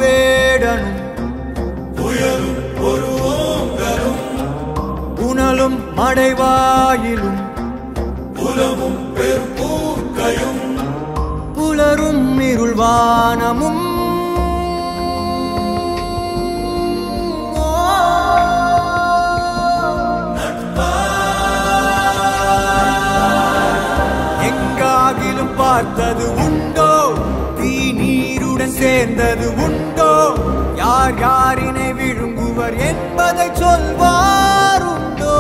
வேடனும் புயலும் ஒரு ஓங்கலும் புனலும் மடைவாயிலும் புலமும் பெரும்பூக்கையும் புலரும் இருள்வானமும் எங்காகிலும் பார்த்தது உண்டோ தீ நீருடன் சேர்ந்தது உண்டோ யார் யாரினை விழுங்குவர் என்பதை சொல்வார் உண்டோ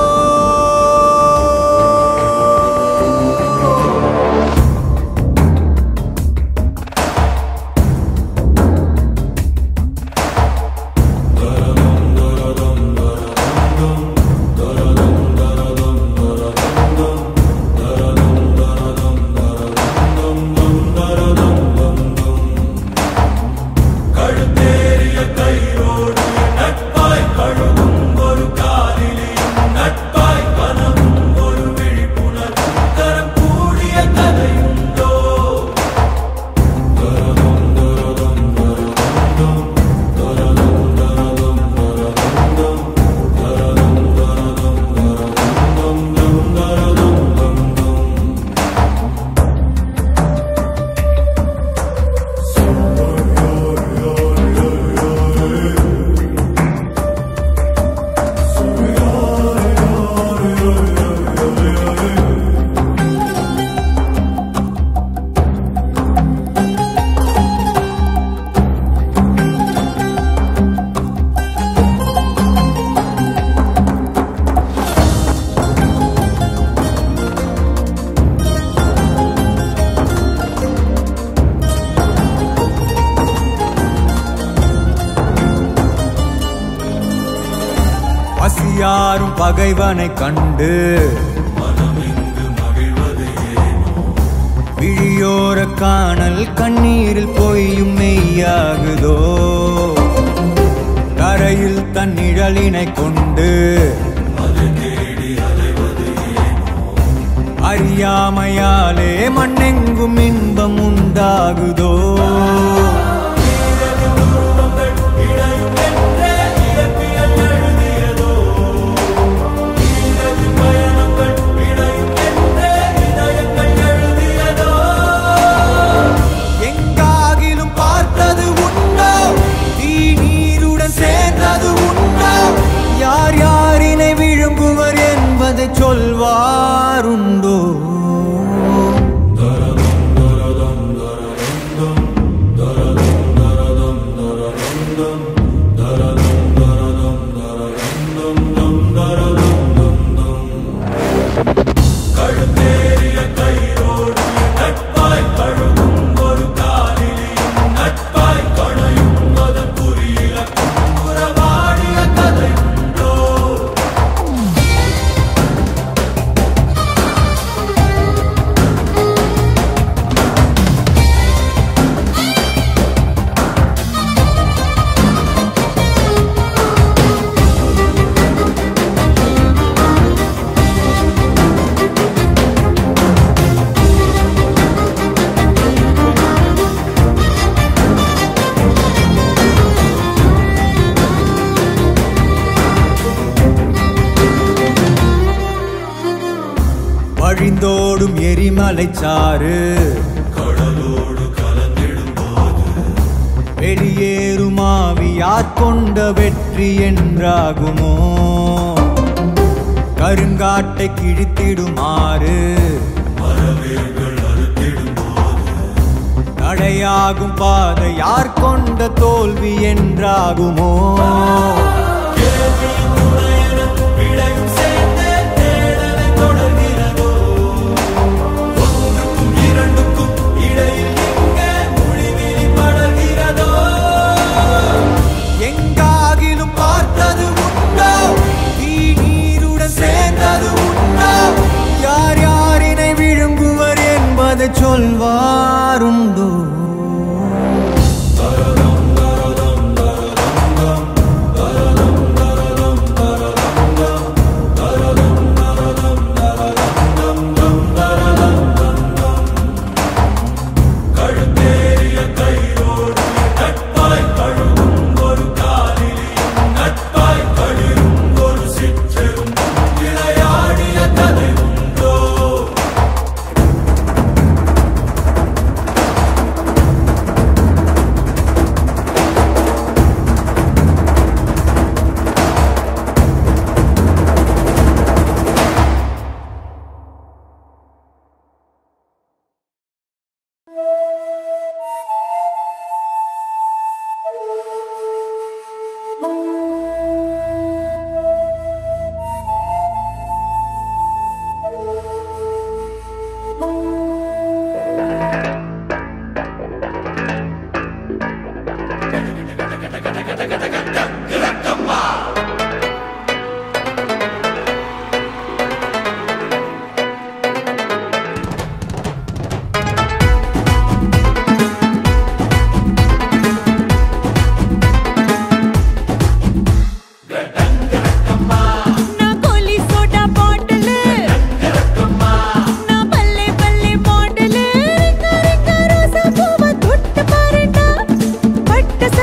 யாரும் பகைவனை கண்டு மனமிங்கு மகிழ்வது ஏனோ விழியோர காணல் கண்ணீரில் பொய்யும் மெய்யாகுதோ கரையில் தன் நிழலினை கொண்டு அது தேடி அலைவது ஏனோ அறியாமையாலே மண்ணெங்கும் இன்பம் உண்டாகுதோ சொல்வாருண்டோ வழிந்தோடும் எரிமலை சாறு கடலோடு கலந்திடும் போது வெளியேறும் ஆவியார் கொண்ட வெற்றி என்றாகுமோ கருங்காட்டை கிழித்திடுமாறு மரவேர்கள் அறுத்திடும் போது தடையாகும் பாதை யார் கொண்ட தோல்வி என்றாகுமோ சொல்வாருண்டோ கழுத்தேறிய கையோடு நட்பாய் கழுவும்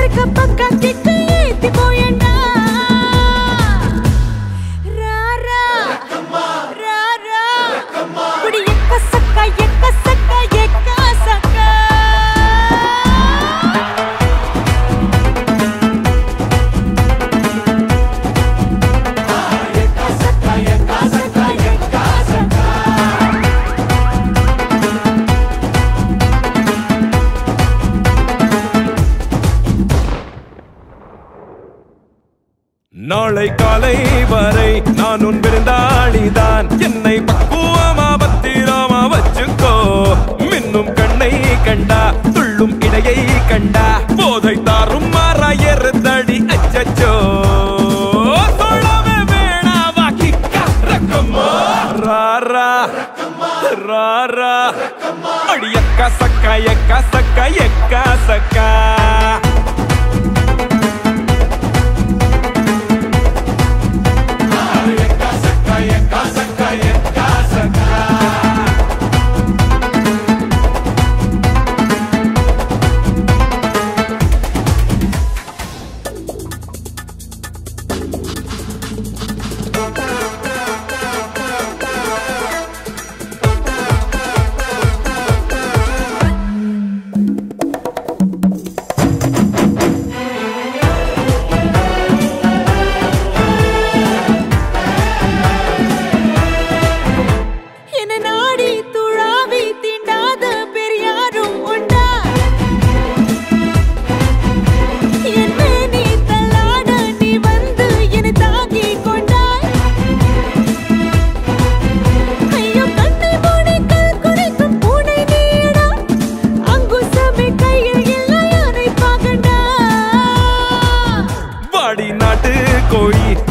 சரக்க பக்கா கிக்க ஏத்தி போயண்டா ராரா ராரா குடி எக்க சக்கா எக்க சக்கா எக்க சக்கா நாளை காலை வரை நான் உன் விருந்தாளிதான் என்னை பக்குவமா பத்திரமா வச்சுக்கோ மின்னும் கண்ணை கண்டா துள்ளும் இடையை கண்டா போதை தாரும் மாறாயறுதடி அச்சச்சோ சொல்லவே வேணாவா கிக்கா ரக்கம்மா ராரா ராரா அடி எக்கா சக்கா எக்கா சக்கா எக்கா சக்கா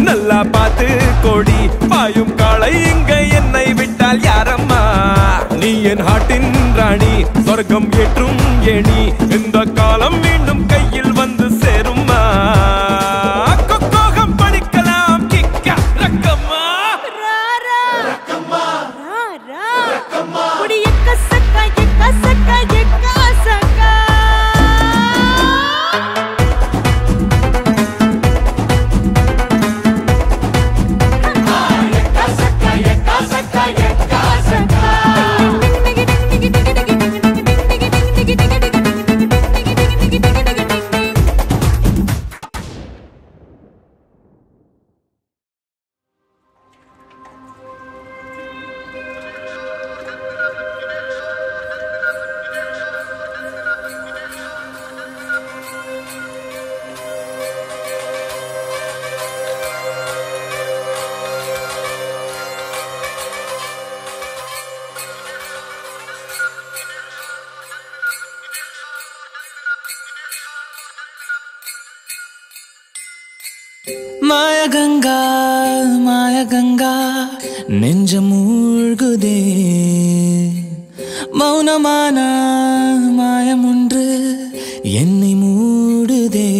நல்லா பார்த்து கோடி பாயும் காளை இங்க என்னை விட்டால் யாரம்மா நீ என் ஹாட்டின் ராணி சொர்க்கம் ஏற்றும் ஏணி இந்த காலம் மீண்டும் கையில் வந்து சேரும்மா கொக்கோகம் படிக்கலாம் கிக்கா ரக்கம்மா ராரா ரக்கம்மா ராரா ரக்கம்மா குடி எக்க சக்கா எக்க சக்கா எக்க சக்கா மாய கங்கா நெஞ்ச மூழ்குதே மௌனமான மாயமொன்று என்னை மூடுதே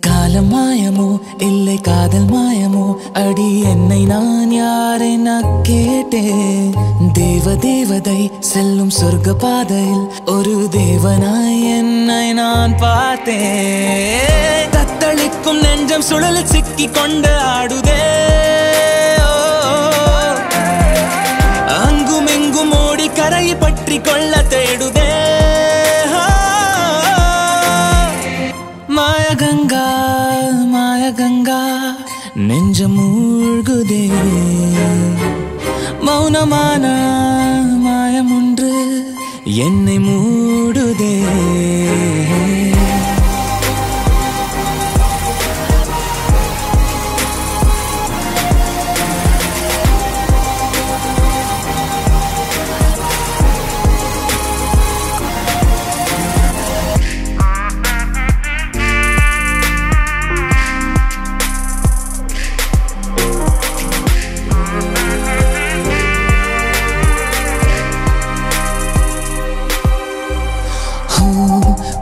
காலம் மாயமோ இல்லை காதல் மாயமோ அடி என்னை நான் யாரென கேட்டேன் தேவதை செல்லும் சொர்க்க பாதையில் ஒரு தேவனாய் என்னை நான் பார்த்தேன் தத்தளிக்கும் நெஞ்சம் சுழலில் சிக்கி கொண்டு ஆடுதே அங்கும் எங்கும் ஓடி கரையை பற்றி கொள்ள தேடுதே மாய கங்கா நெஞ்ச மூழ்குதே மௌனமான மாயமொன்று என்னை மூடுதே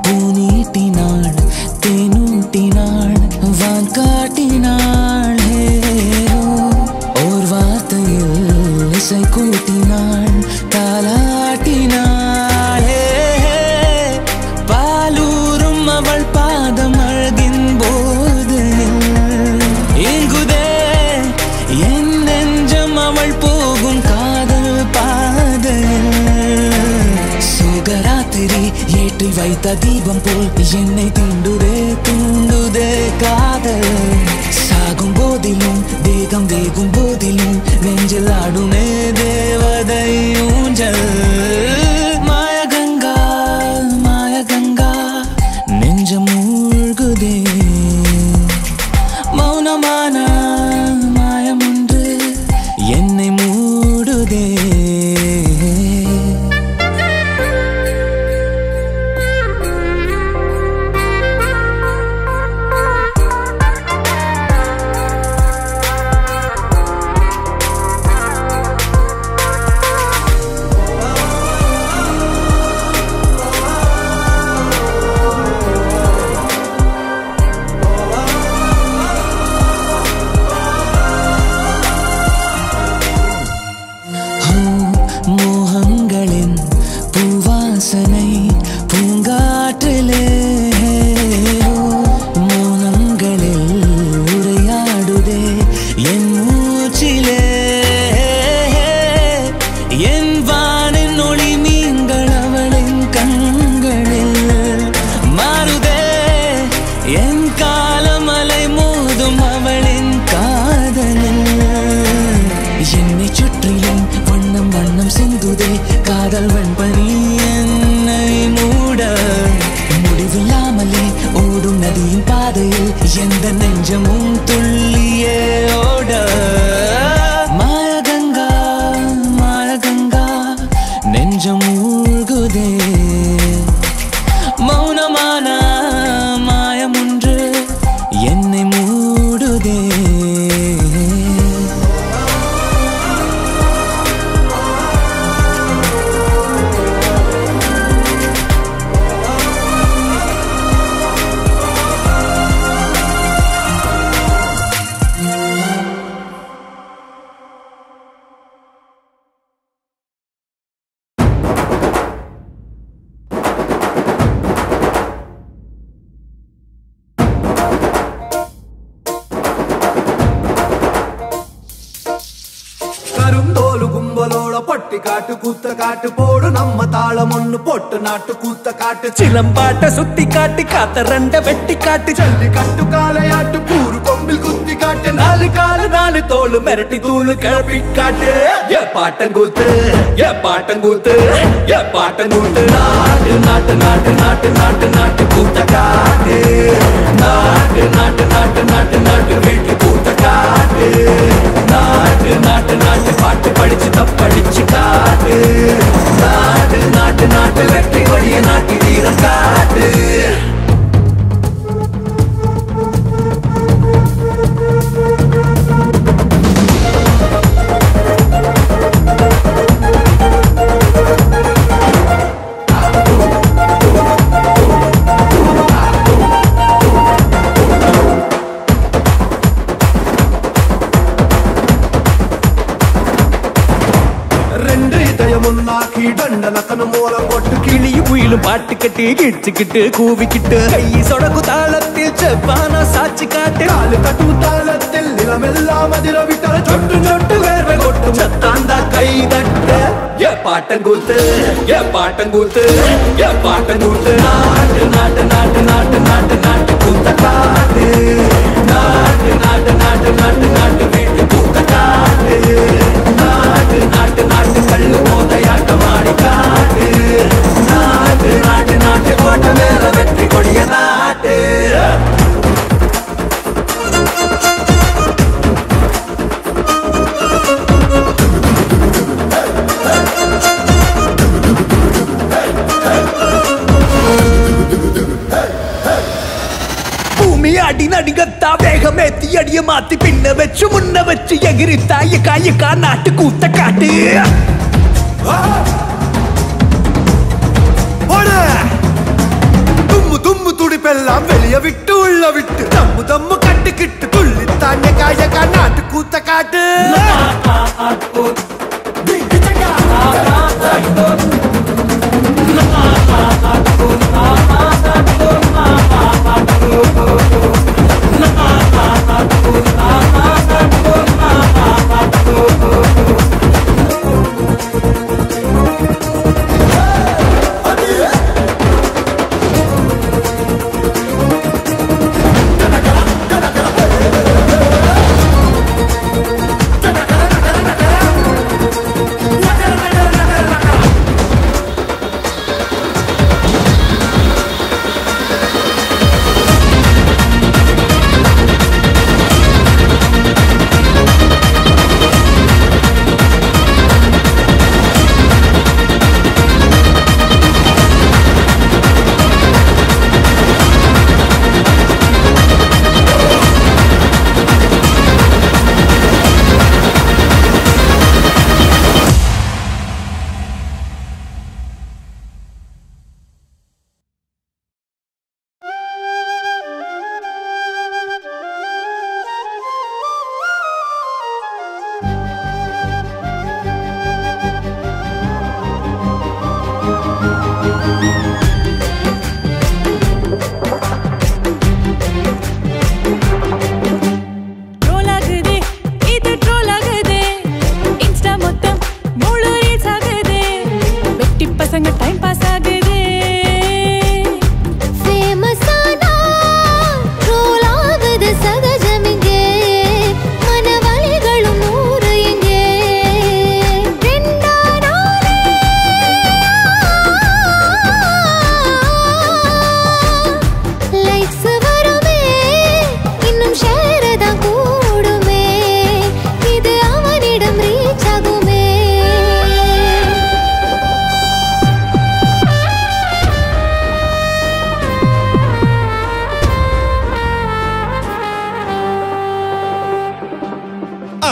பூனி வைத்த தீபம் போல் என்னை தூண்டுதே தூண்டுதே காதல் சாகும் போதிலும் தேகம் வேகும் போதிலும் நெஞ்சில் ஆடுமே தேவதை ஊஞ்சல் மாயகங்கா மாயகங்கா நெஞ்சம் மூழ்குதே மௌனமான மாயமொன்று என்னை மூடுதே மோகங்களின் பூவாசனை பூங்காற்றிலே மௌனங்களில் உரையாடுதே என் மூச்சிலே என் வானின் ஒளி மீன்கள் அவளின் கண்களில் மாறுதே என் காலமலை மோதும் அவளின் காதலில் என்னை சுற்றிலும் வண்ணம் வண்ணம் சிந்துதே காதல் வெண்பனி என்னை மூட முடிவில்லாமலே ஓடும் நதியின் பாதையில் எந்த நெஞ்சமும் துள்ளியே ஓட மாயகங்கா மாயகங்கா நெஞ்சம் மூழ்குதே மௌனமான மாயமொன்று என்னை மூடுதே கருந்தோலு கும்பலோட பொட்டி காட்டு கூத்த காட்டு போடு நம்ம தாளம் ஒண்ணு போட்டு நாட்டு கூத்த காட்டு சிலம்பாட்ட சுத்தி காட்டி காத்த ரெண்ட வெட்டி காட்டி ஜல்லி கட்டு காலையாட்டு கூறு கொம்பில் குத்தி காட்டு நாலு காலு நாலு தோளு மிரட்டி தூளு கிளப்பி காட்டு ஏ பாட்டங்கூத்து ஏ பாட்டங்கூத்து ஏ பாட்டங்கூத்து நாட்டு நாட்டு நாட்டு நாட்டு நாட்டு நாட்டு கூத்த காட்டு நாட்டு நாட்டு நாட்டு நாட்டு நாட்டு வீட்டு கூத்த காட்டு நாட்டு நாட்டு நாட்டு பாட்டு படிச்சு தப்படிச்சு காட்டு நாட்டு நாட்டு நாட்டு வெற்றி கொடிய நாட்டி வீரம் காட்டு டண்டனக்கன மூலம் கொட்டு கிளியும் குயிலும் பாட்டு கட்டி கிடிச்சுக்கிட்டு கூவிக்கிட்டு கை சொடக்கு தாளத்தில் செவ்வானா சாட்சி காட்டு காலு கட்டு தாளத்தில் நிலமெல்லாம் அதிர விட்டால் சொட்டு சொட்டு வேர்வை கொட்டும் சத்தாந்தா கை தட்ட ஏ பாட்டங்கூத்து ஏ பாட்டங்கூத்து ஏ பாட்டங்கூத்து நாட்டு நாட்டு நாட்டு நாட்டு நாட்டு நாட்டு கூத்த காட்டு நாட்டு நாட்டு நாட்டு நாட்டு நாட்டு வீட்டு கூத்த காட்டு நாட்டு நாட்டு நாட்டு கல்லு மோதையாட்டம் ஆடி காட்டு நாட்டு நாட்டு நாட்டு கோட்டை மேல வெற்றி கொடிய நாட்டு அடி நடிகத்தா வேகமேத்தி அடிய மாத்தி பின்ன வச்சு முன்ன வச்சு எகிரித்தா எக்கா நாட்டு கூத்த காட்டு தும்மு தும்மு துடிப்பெல்லாம் வெளிய விட்டு உள்ள விட்டு தம்மு தம்மு கட்டுக்கிட்டு துள்ளித்தாண்ட காயக்கா நாட்டு கூத்த காட்டு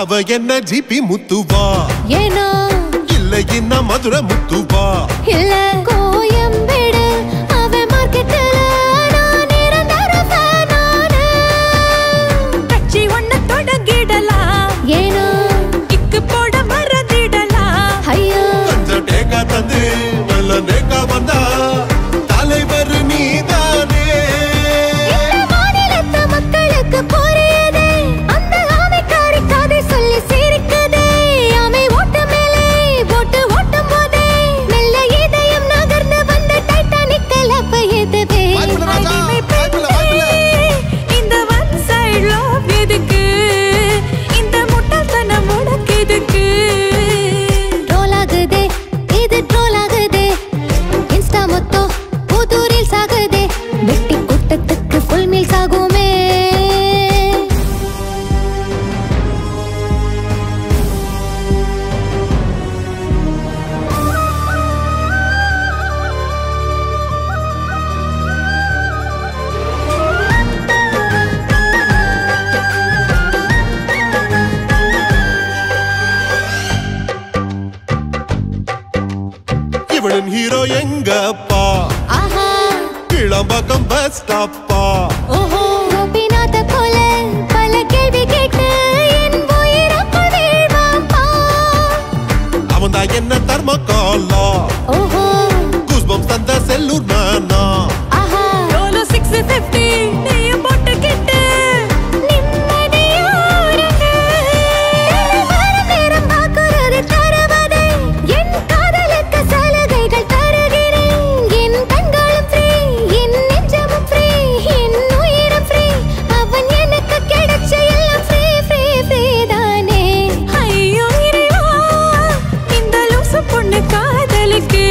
அவ என்ன ஜிபி முத்துவா ஏனோ இல்ல என்ன மதுர முத்துவா இல்ல கோயம்பேடு அவ மார்க்கெட்ல நான் நிரந்தர ஃபேனானே கட்சி ஒண்ணு தொடங்கிடலாம் ஏனோ இக்கு போட மறந்திடலாம் ஐயோ கொஞ்சம் டேக்கா தந்து நல்ல நேக்கா வந்தா தலைவர் நீதானே இந்த மாநிலத்து மக்களுக்கு புரியுதே அந்த ஆமைக்காரி கதை சொல்லி சிரிக்குதே ஆமை ஓட்ட மேலே போட்டு ஓட்டும் போதே மெல்ல இதயம் நகர்ந்து வந்த டைட்டானிக்கல் அப்ப எதுவே இந்த ஒன் சைடு லவ் எதுக்கு இந்த முட்டாள்தனம் உனக்கு எதுக்கு ட்ரோல் ஆகுதே இது ட்ரோல் ஆகுதே இன்ஸ்டா மொத்தம் புது ரீல்ஸ் ஆகுதே வெட்டி கூட்டத்துக்கு ஃபுல் மீல்ஸ் ஆகுமே இவளின் ஹீரோ எங்கப்பா ஆஹா கிளம்பக்கம் பஸ் ஸ்டாப்பா ஓஹோ கோபிநாத போல பல கேள்வி கேட்டு என் உயிரக்குள் வீழ்வான்பா அவன் தான் என்ன தர்மகாலா ஓஹோ கூஸ்பம் தந்த செல்லூர் நானா ஆஹா ரோலோ 650 நீயும் போட்டு கிட்டு நிம்மதியாருங்க வர நேரம் பாக்குறது தருவதே என் காதலுக்கு சலுகைகள் தருகிறேன் என் கண்களும் ஃப்ரீ என் நெஞ்சமும் ஃப்ரீ என் உயிரும் ஃப்ரீ அவன் எனக்கு கிடைச்ச எல்லாம் ஃப்ரீ ஃப்ரீ ஃப்ரீ தானே ஐயோ இறைவா இந்த லூசு பொண்ணு காதலுக்கு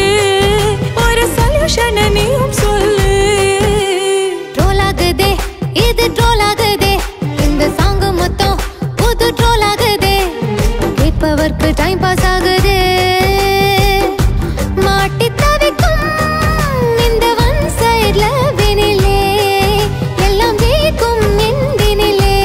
ஒரு சொல்யூஷன் நீயும் சொல்லு ட்ரோல் ஆகுதே இது ட்ரோல் ஆகுதே இந்த சாங் மொத்தம் புது ட்ரோல் ஆகுதே கேட்பவர்க்கு டைம் பாஸ் ஆகுதே மாட்டி தவிக்கும் இந்த ஒன் சைடுல வெனிலே எல்லாம் ஜெயிக்கும் எந்தினிலே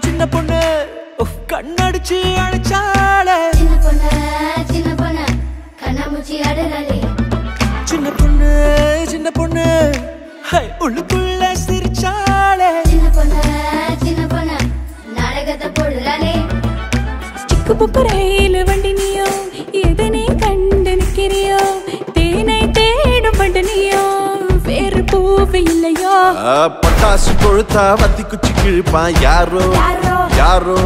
சின்ன பொண்ணு கண்ணடிச்சு அழைச்சாளே சின்ன பொண்ணு கண்ணாமூச்சி ஆடுறாளே சின்ன பொண்ணு ஹை உள்ளுக்குள்ள சிரிச்சாளே சின்ன பொண்ணு நாடகத்தை போடுறாளே சிக்கு புக்கு ரயில் வண்டி நீயோ எதனை கண்டு நிற்கிறியோ தேனை தேடும் வண்டு நீயோ வேறு பூவு இல்லையோ பட்டாசு கொழுத்தா வத்தி குச்சி கிழிப்பான் யாரோ யாரோ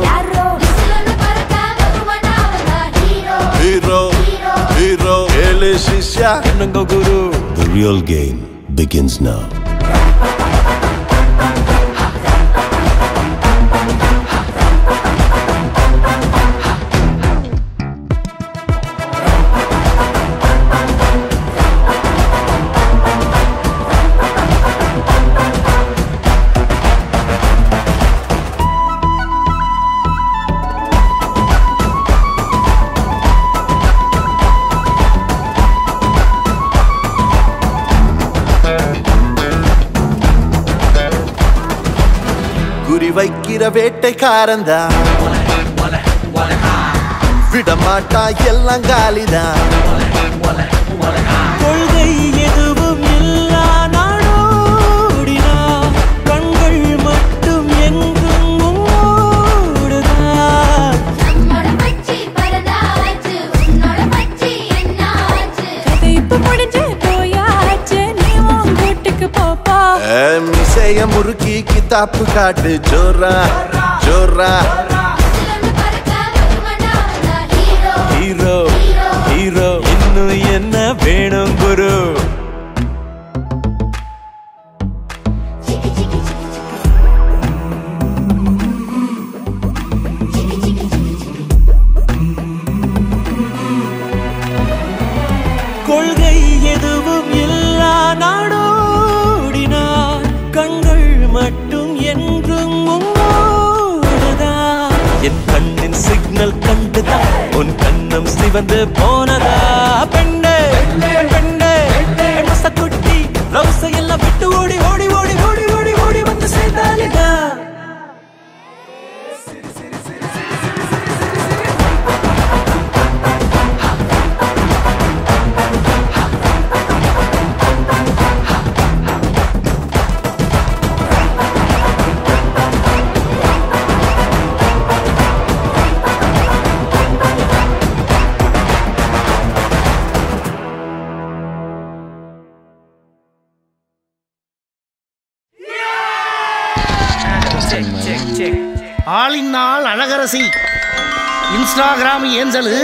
ஹீரோ ஹீரோ ஏழு சிஷ்யா என்னங்க குரு. The real game begins now. குறி வைக்கிற வேட்டைக்காரன்தான் விடமாட்டா எல்லாம் காலிதான். கொள்கை எதுவும் இல்லா நாடோடினா கண்கள் மட்டும் எங்கும் ஓடுதான். கதை இப்ப முடிஞ்சு போயாச்சு நீ உன் வீட்டுக்கு போப்பா. மிசைய முறுக்கி கித்தாப்பு காட்டு ஜோரா ஜோரா. ஹீரோ ஹீரோ இன்னும் என்ன வேணும் குரு. உன் கண்ணம் சிவந்து போனதா பெண்ணே பெண்ணே குட்டி ரவுசை எல்லாம் விட்டு ஓடி ஓடி ஓடி ஓடி ஓடி ஓடி வந்து சேர்ந்தாலிடா ஆளினால் அழகரசி, இன்ஸ்டாகிராம் ஏஞ்சலு,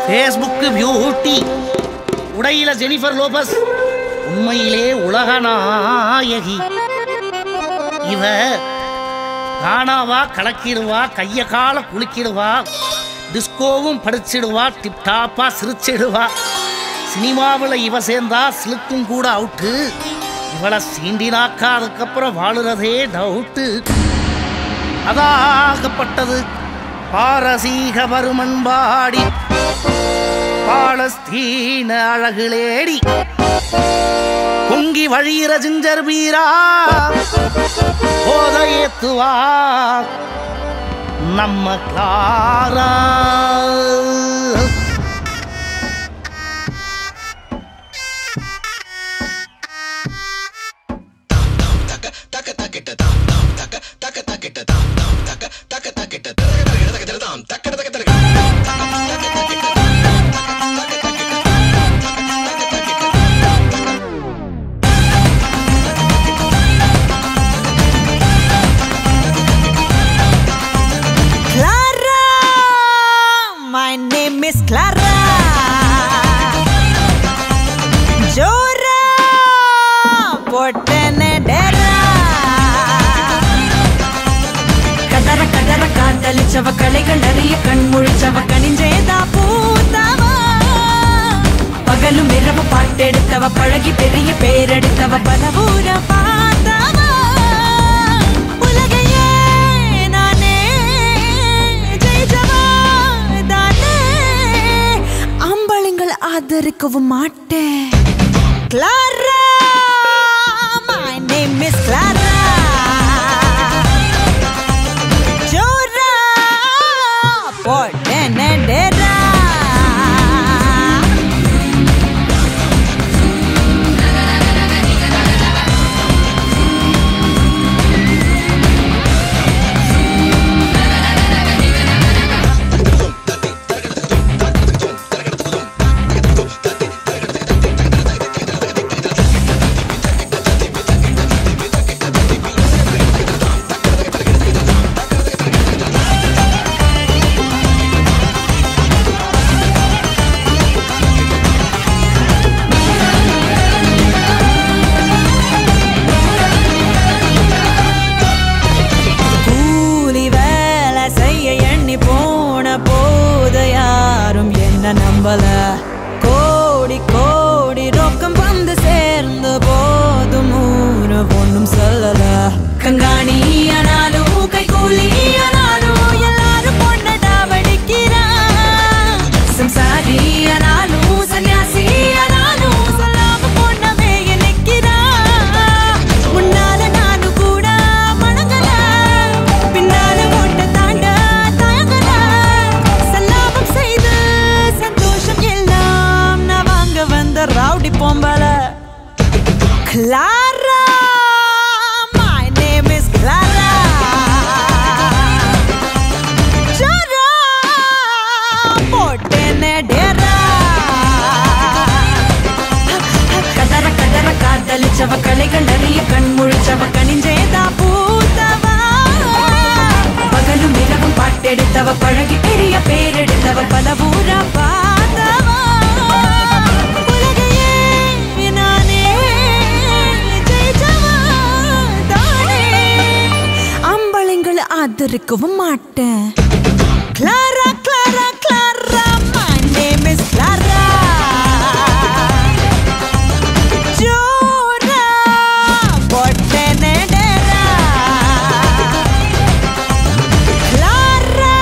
ஃபேஸ்புக் பியூட்டி, உடையில ஜெனிஃபர் லோபஸ், உண்மையிலே உலக நாயகி. இவ காணாவா கலக்கிடுவா, கைய கால குளிக்கிடுவா, டிஸ்கோவும் படிச்சிடுவா, டிப்டாப்பா சிரிச்சிடுவா. சினிமாவில் இவ சேர்ந்தா சிலுக்கும் கூட அவுட்டு. இவளை சீண்டினாக்கா அதுக்கப்புறம் வாழுறதே டவுட்டு. அதாகப்பட்டது பாரசீக வருமன்பாடி, பாலஸ்தீன அழகுலேடி, பொங்கி வழியிற ஜிஞ்சர் வீரா, போத ஏத்துவா நம்ம Clara. Miss Clara Jora Potene Dera Kadara Kadara Kadalichava Kalegalariya Kanmulichava Kaninjeda Pootava Pagalu Miravu Pattedutava Palagi Periya Peredutava Palavura Paatava Ulagaye Nane Jai Java ஆதரிக்கவும் மாட்டேன். Clara, my name is Clara. Jora, Potene Dera. கோடி கோடி ரொக்கம் வந்து சேர்ந்த போதும் ஊரு ஒன்றும் சொல்லல. கங்காணி ஆனாலும் கைகூலி ஆனாலும் எல்லாரும் பொண்ணடா வடிக்கிறான். சம்சாரி ஆனாலும் சன்னியாசி ஆனாலும் சொல்லாம பொண்ணவே நிற்கிறான். முன்னால நானும் கூட மணங்கல, பின்னால ஓட்ட தாண்ட தயங்கல. சல்லாபம் செய்து rowdy pombala Clara, my name is Clara. Jora Potene Dera Kadara Kadara Kadalichava Kalegalariya Kanmulichava Kaninjeda Pootava Pagalu Miravu Pattedutava Palagi Periya Peredutava Palavura Paatava ஆதரிக்கவும் மாட்டேன். Clara, Clara, Clara, my name is Clara. Jora Potene Dera Clara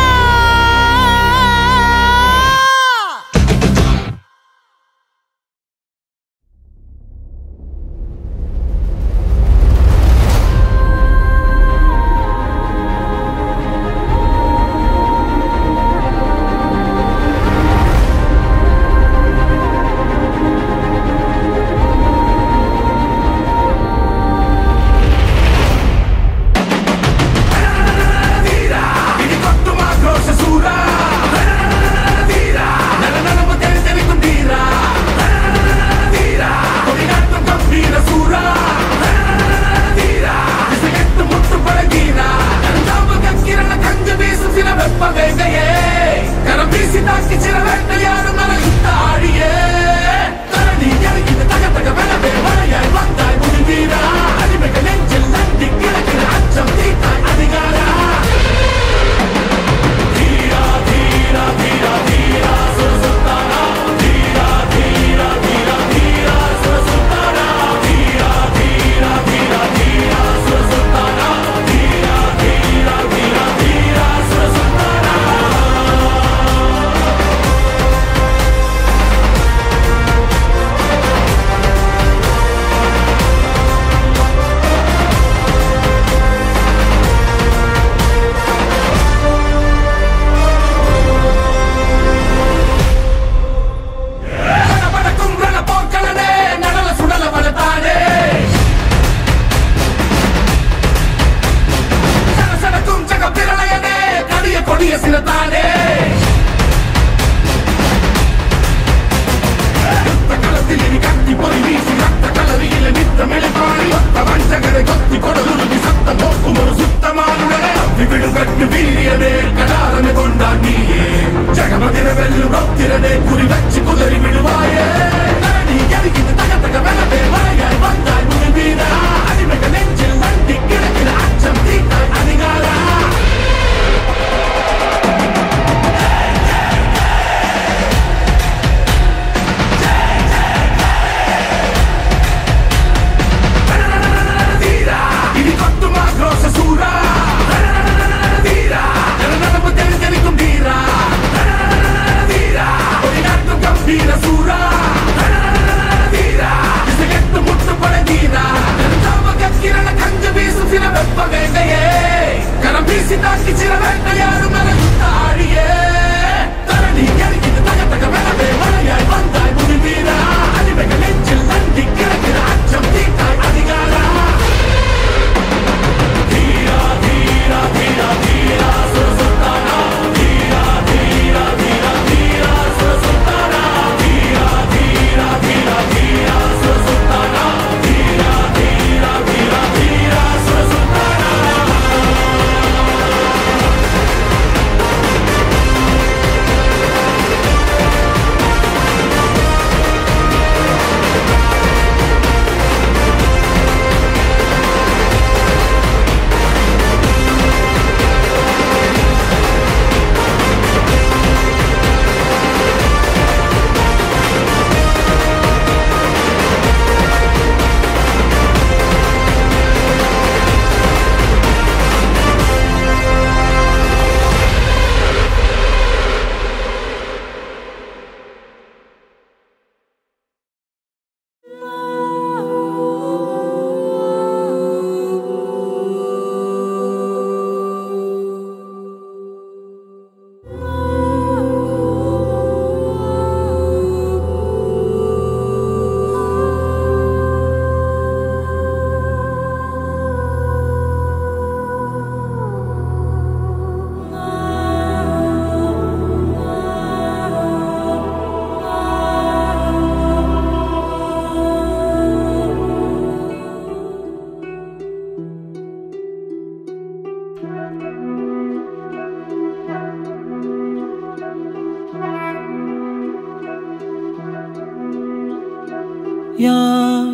யார்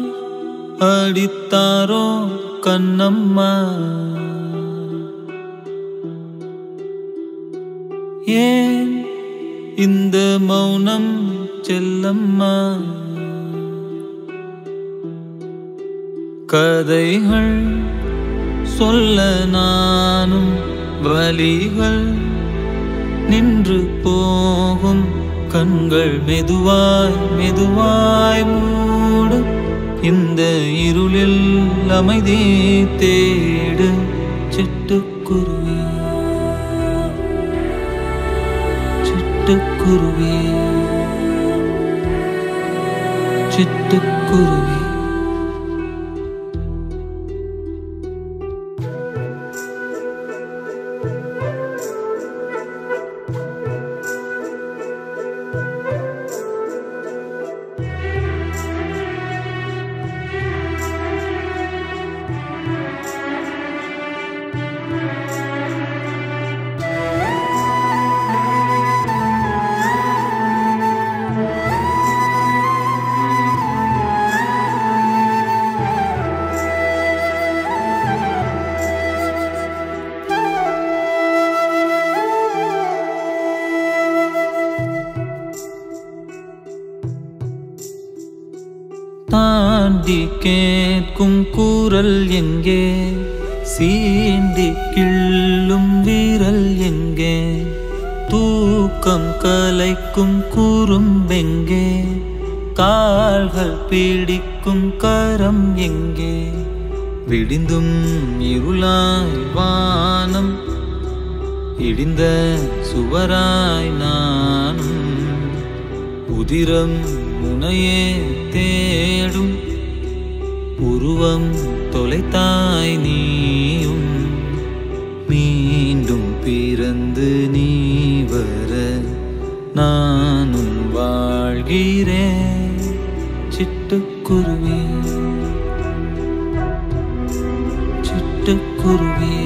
அடித்தாரோ கண்ணம்மா, ஏன் இந்த மௌனம் செல்லம்மா? கதைகள் சொல்ல நானும் வலிகள் நின்று போகும், கண்கள் மெதுவாய் மெதுவாய் மூடு, இந்த இருளில் அமைதி தேடு. சிட்டுக்குருவி சிட்டுக்குருவி சிட்டுக்குருவி. தாண்டி கேட்கும் குரல் எங்கே, சீண்டி கிள்ளும் வீரல் எங்கே, தூக்கம் கலைக்கும் குறும்பெங்கே, கால்கள் பிடிக்கும் கரம் எங்கே? விடிந்தும் இருளாய் வானம், இடிந்த சுவராய் நானும், உதிரம் முனையே தேடும், உருவம் தொலைத்தாய் நீயும், மீண்டும் பிறந்து நீ வர நானும் வாழ்கிறேன். சிட்டுக்குருவி சிட்டுக்குருவி.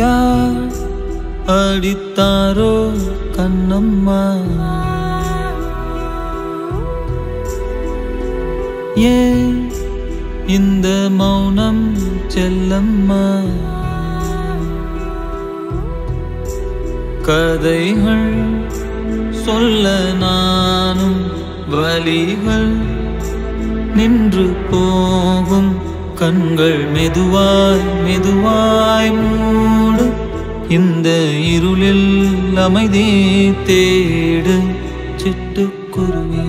யார் அடித்தாரோ கண்ணம்மா ஏன் இந்த மௌனம் செல்லம்மா கதைகள் சொல்ல நானும் வலிகள் நின்று போகும் கண்கள் மெதுவாய் மெதுவாய் மூடு இந்த இருளில் அமைதி தேடு சிட்டுக்குருவி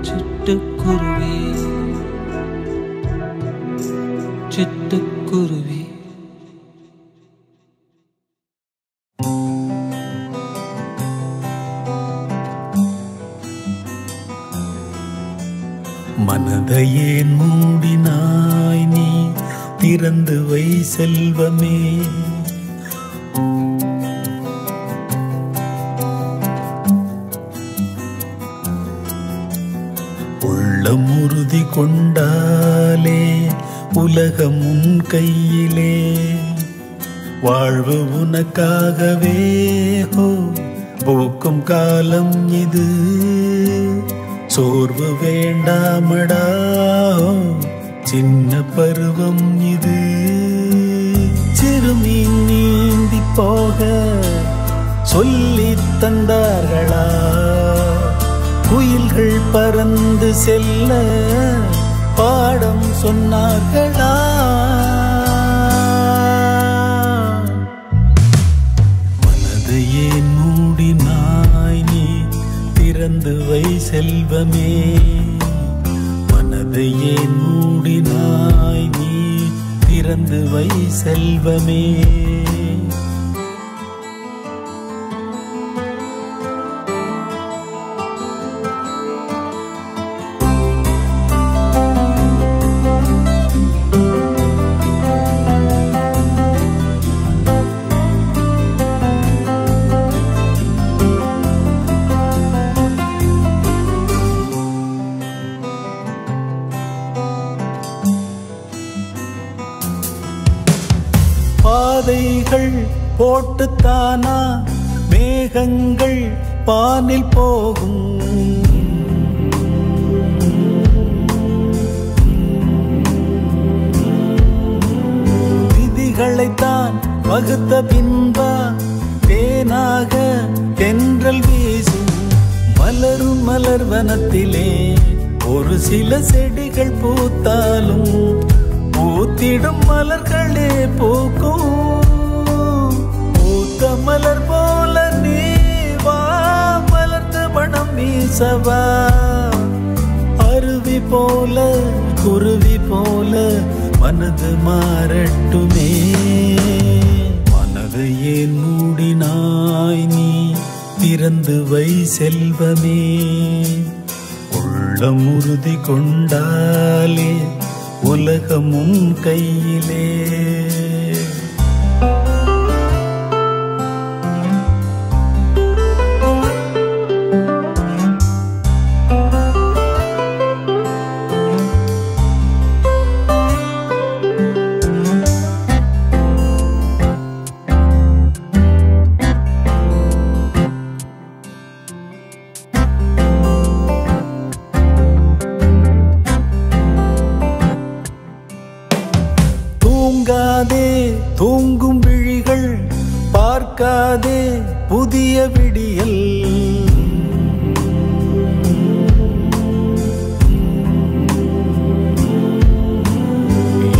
சிட்டுக்குருவி சிட்டுக்குருவி மனதையே மூடினாய் நீ திறந்து வை செல்வமே உள்ளம் உறுதி கொண்டாலே உலகம் உன் கையிலே வாழ்வு உனக்காகவே போக்கும் காலம் இது சோர்வு வேண்டாமடா சின்ன பருவம் இது சிறுமீன் நீந்தி போக சொல்லி தந்தார்களா குயில்கள் பறந்து செல்ல பாடம் சொன்னார்களா மனதை ஏன் மூடினாய் நீ திறந்து வை செல்வமே மனதை ஏன் மூடினாய் நீ திறந்து வை செல்வமே பாதைகள் போட்டுத்தானா மேகங்கள் பானில் போகும் விதிகளைத்தான் வகுத்த பின்பா தேனாக தென்றல் வீசும் மலரும் மலர் வனத்திலே ஒரு சில செடிகள் பூத்தாலும் பூத்திடும் மலர்களே பூக்கும் பூத்த மலர் போல நீ வா மலர்ந்து மனம் வீசவா அருவி போல குருவி போல மனது மாறட்டுமே மனதை ஏன் மூடினாய் நீ திறந்து வை செல்வமே உள்ளம் உறுதி கொண்டாலே உலகம் உன் கையிலே தூங்கும் விழிகள் பார்க்காதே புதிய விடியல்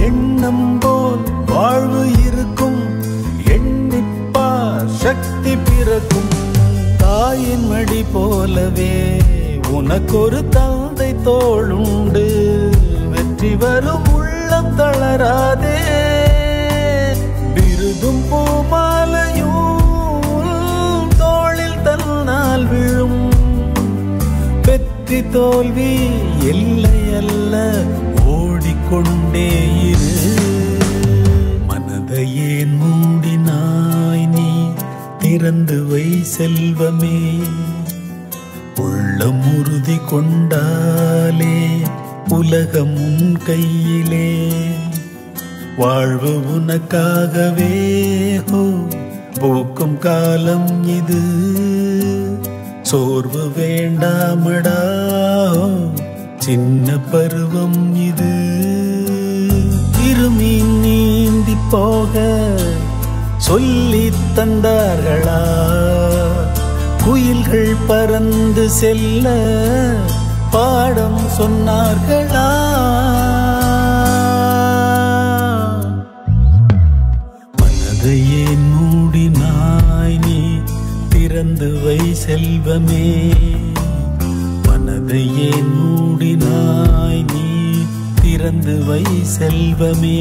எண்ணம் போல் வாழ்வு இருக்கும் எண்ணிப்பார் சக்தி பிறக்கும் தாயின் மடி போலவே உனக்கொரு தந்தை தோளுண்டு வெற்றி வரும் உள்ளம் தளராதே விருதும் பூமாலையும் தோளில் தன்னால் விழும் வெற்றி தோல்வி எல்லை அல்ல ஓடிக்கொண்டே இரு மனதை ஏன் மூடினாய் நீ திறந்து வை செல்வமே உள்ளம் உறுதி கொண்டாலே உலகம் உன் கையிலே வாழ்வு உனக்காகவே ஹோ பூக்கும் காலம் இது சோர்வு வேண்டாமடா சின்ன பருவம் இது திருமீன் நீந்தி போக சொல்லி தந்தார்களா குயில்கள் பறந்து செல்ல பாடம் சொன்னார்களா மனதையே மூடினாய் நீ திறந்து வை செல்வமே மனதையே மூடினாய் நீ திறந்து வை செல்வமே